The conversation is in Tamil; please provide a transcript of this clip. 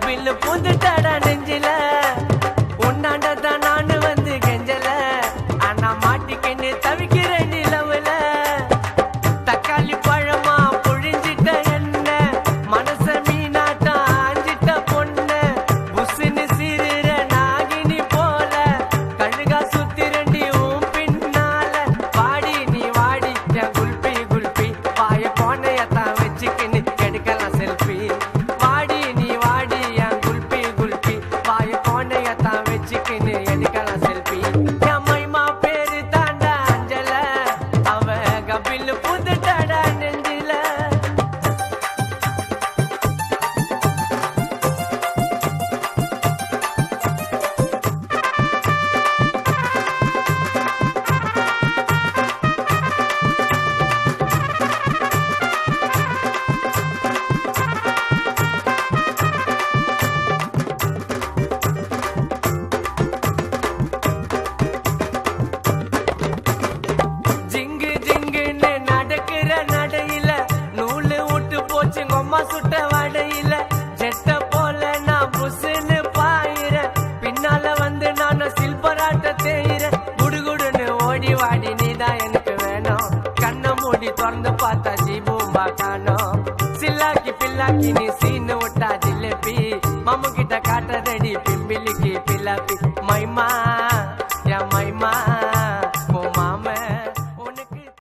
கபில் பூந்துட்டாடா நெஞ்சில உன்னாண்டதான் நானு வந்து கெஞ்சல ஆனா மாட்டிக்கின்னு தவிக்கிற நிலவுல தக்காளி பழமா புழிஞ்சிட்ட என்ன மனச மீனாட்டா ஆஞ்சிட்ட பொண்ணு புசுன்னு சிறுற நாகினி போல கழுகா சுத்திரண்டி உன் பின்னால வாடி நீ வாடி என் குல்பி குல்பி வாய போனையத்தான் வச்சுக்கின்னு எடுக்கலாம் செல்ஃபி வாடி நீ வாடி என் குல்பி குல்பி வாய போனையத்தான் வச்சுக்கின்னு எடுக்கலாம் செல்ஃபி என் மைமா பேரு தாண்டா அஞ்சல அவ கபில் புதுட்டடா நெஞ்சில ஜிங்கு ஜிங்குன்னு நடக்கிற நடையில நூலு விட்டு போச்சு கொம்மா சுட்ட வடையில ஜெட்ட போல நான் புசுன்னு பாயிர பின்னால வந்து நான் சில்பராட்ட தேயிற குடுகுடுன்னு ஓடி வாடி நீதான் எனக்கு வேணும் கண்ணை மூடி திறந்து பார்த்தா ஜீபூம்பா காணோம் சில்லாக்கி பில்லாக்கி நீ சீனு விட்டா ஜிலேபி மாமு கிட்ட காட்டுறதடி பிம்பிலிக்கு பில்லாப்பி மைமா